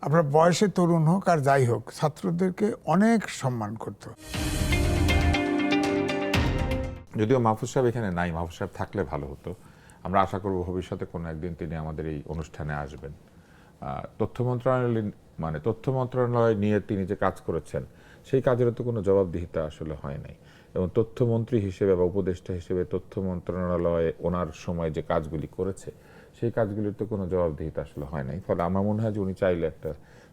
আপনার বয়সে তরুণ হোক আর যাই হোক, ছাত্রদেরকে অনেক সম্মান করত। যদিও মাহফুজ সাহেব এখানে নাই, মাহফুজ সাহেব থাকলে ভালো হতো। আমরা আশা করব ভবিষ্যতে কোনো একদিন তিনি আমাদের এই অনুষ্ঠানে আসবেন। তথ্য মন্ত্রণালয় নিয়ে তিনি যে কাজ করেছেন সেই কাজের তো কোনো জবাবদিহিতা আসলে হয় নাই, এবং তথ্যমন্ত্রী হিসেবে বা উপদেষ্টা হিসেবে তথ্য মন্ত্রণালয়ে ওনার সময় যে কাজগুলি করেছে সেই কাজগুলির তো কোনো জবাবদিহিতা আসলে হয় নাই। ফলে আমার মনে হয় যে উনি চাইলে একটা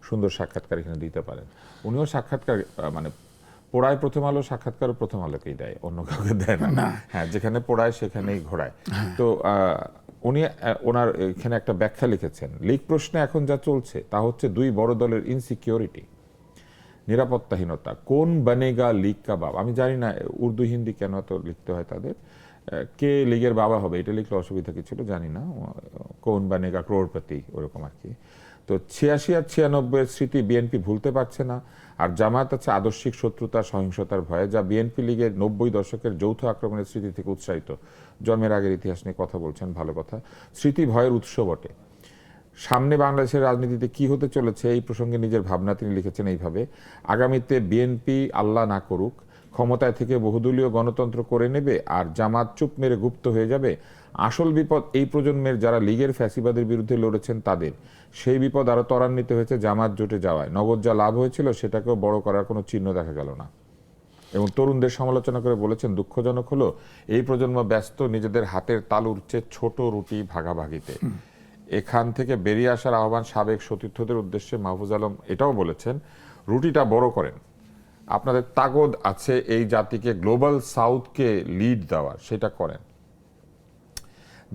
সুন্দর সাক্ষাৎকার এখানে দিতে পারেন। উনিও সাক্ষাৎকার পড়ায় প্রথম আলো, সাক্ষাৎকার প্রথম আলোকেই দেয়, অন্য কাউকে দেয় না। হ্যাঁ, যেখানে পড়ায় সেখানেই ঘোরায়। তো উনি ওনার এখানে একটা ব্যাখ্যা লিখেছেন, লীগ প্রশ্নে এখন যা চলছে তা হচ্ছে দুই বড় দলের ইনসিকিউরিটি, নিরাপত্তাহীনতা। কোন বানেগা লীগ কা বাপ। আমি জানি না উর্দু হিন্দি কেন এত লিখতে হয় তাদের, কে লীগের বাবা হবে এটা লিখলে অসুবিধা কিছু ছিল, জানি না। কোন বানেগা ক্রোড়পতি, ওরকম আর কি। তো 86 আর 96 স্মৃতি বিএনপি ভুলতে পারছে না, আর জামায়াত আছে আদর্শিক শত্রুতা সহিংসতার ভয়ে, যা বিএনপি লীগের 90 দশকের যৌথ আক্রমণের স্মৃতি থেকে উৎসাহিত। জন্মের আগের ইতিহাস নিয়ে কথা বলছেন, ভালো কথা। স্মৃতি ভয়ের উৎস বটে। সামনে বাংলাদেশের রাজনীতিতে কি হতে চলেছে এই প্রসঙ্গে নিজের ভাবনা তিনি লিখেছেন এইভাবে, আগামীতে বিএনপি আল্লাহ না করুক ক্ষমতায় থেকে বহুদলীয় গণতন্ত্র করে নেবে, আর জামাত চুপ মেরে গুপ্ত হয়ে যাবে। আসল বিপদ এই প্রজন্মের যারা লীগের ফ্যাসিবাদের বিরুদ্ধে লড়েছেন তাদের। সেই বিপদ আরো ত্বরান্বিত হয়েছে জামাত জোটে যাওয়ায়। নগদ যা লাভ হয়েছিল সেটাকেও বড় করার কোনো চিহ্ন দেখা গেল না। এবং তরুণদের সমালোচনা করে বলেছেন, দুঃখজনক হলো এই প্রজন্ম ব্যস্ত নিজেদের হাতের তালুর চেয়ে ছোট রুটি ভাগাভাগিতে। এখান থেকে বেরিয়ে আসার আহ্বান সাবেক সতীর্থদের উদ্দেশ্যে মাহফুজ আলম এটাও বলেছেন, রুটিটা বড় করেন। আপনাদের তাগদ আছে এই জাতিকে গ্লোবাল সাউথকে লিড দেওয়ার, সেটা করেন।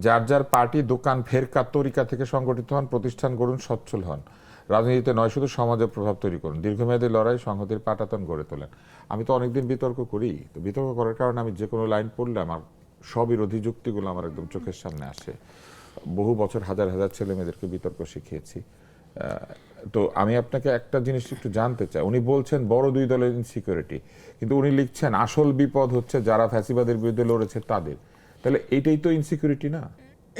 যার যার পার্টি দোকান ফেরকা তরিকা থেকে সংগঠিত হন, প্রতিষ্ঠান গড়ুন, সচ্ছল হন। রাজনীতিতে নয় শুধু সমাজে প্রভাব তৈরি করুন, দীর্ঘমেয়াদী লড়াই সংহতির পাটাতন গড়ে তোলেন। আমি তো অনেকদিন বিতর্ক করি, তো বিতর্ক করার কারণে আমি যে কোনো লাইন পড়লে আমার স্ববিরোধী যুক্তিগুলো আমার একদম চোখের সামনে আসে। বহু বছর হাজার হাজার ছেলে মেয়েদেরকে বিতর্ক শিখিয়েছি। তো আমি আপনাকে একটা জিনিস একটু জানতে চাই, উনি বলছেন বড় দুই দলের ইনসিকিউরিটি, কিন্তু উনি লিখছেন আসল বিপদ হচ্ছে যারা ফ্যাসিবাদের বিরুদ্ধে লড়েছে তাদের। তাহলে এইটাই তো ইনসিকিউরিটি না?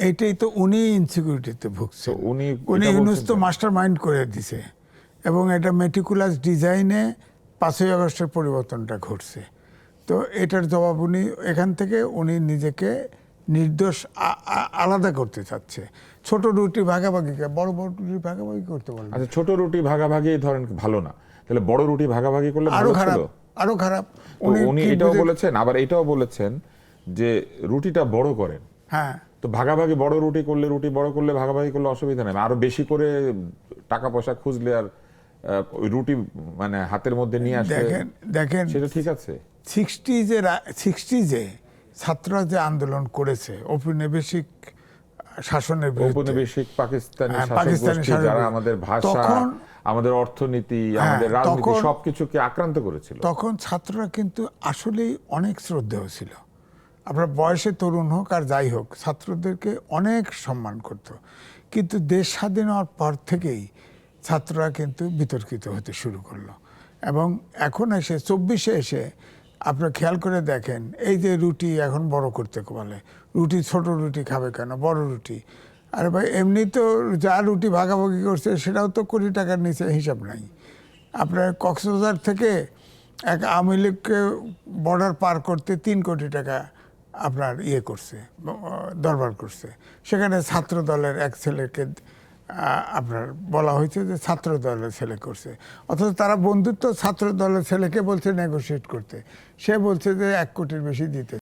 এইটাই তো উনি ইনসিকিউরিটিতে ভুগছে। উনি ইউনুস তো মাস্টার মাইন্ড করে দিছে, এবং এটা মেটিকুলাস ডিজাইনে 5ই আগস্টের পরিবর্তনটা ঘটছে। তো এটার জবাব উনি এখান থেকে উনি নিজেকে নির্দোষ আলাদা করতে চাচ্ছে। ছোট রুটি ভাগাভাগিকে বড় বড় রুটি ভাগাভাগি করতে বলবে। আচ্ছা, ছোট রুটি ভাগাভাগি ধরেন ভালো না, তাহলে বড় রুটি ভাগাভাগি করলে আরো ভালো খারাপ, ছিল? আরো খারাপ। উনি এটাও বলেছেন, আবার এটাও বলেছেন যে রুটিটা বড় করেন। হ্যাঁ, তো ভাগাভাগি বড় রুটি করলে, রুটি বড় করলে ভাগাভাগি করলে অসুবিধা নেই, আরো বেশি করে টাকা পয়সা খুঁজলে আর ওই রুটি মানে হাতের মধ্যে নিয়ে আসলে দেখেন সেটা ঠিক আছে। 60 ছাত্ররা যে আন্দোলন করেছে ঔপনিবেশিক শাসনের বিরুদ্ধে, ঔপনিবেশিক পাকিস্তানি পাকিস্তানি শাসক যারা আমাদের ভাষা, আমাদের অর্থনীতি, আমাদের রাজনীতি সবকিছুকে আক্রান্ত করেছিল, তখন ছাত্ররা কিন্তু আসলেই অনেক শ্রদ্ধেয় ছিল। আপনার বয়সে তরুণ হোক আর যাই হোক, ছাত্রদেরকে অনেক সম্মান করত। কিন্তু দেশ স্বাধীন হওয়ার পর থেকেই ছাত্ররা কিন্তু বিতর্কিত হতে শুরু করলো, এবং এখন এসে 24-এ এসে আপনারা খেয়াল করে দেখেন, এই যে রুটি এখন বড় করতে বলে, রুটি ছোট রুটি খাবে কেন, বড় রুটি। আরে ভাই, এমনি তো যা রুটি ভাগাভাগি করছে সেটাও তো কোটি টাকার নিচে হিসাব নাই। আপনার কক্সবাজার থেকে এক আওয়ামী লীগকে বর্ডার পার করতে 3 কোটি টাকা আপনার করছে, দরবার করছে। সেখানে ছাত্র দলের এক ছেলেকে আপনার বলা হয়েছে যে ছাত্র দলের ছেলে করছে, অথচ তারা বন্ধুত্ব ছাত্র দলের ছেলেকে বলছে নেগোশিয়েট করতে, সে বলছে যে 1 কোটির বেশি দিতে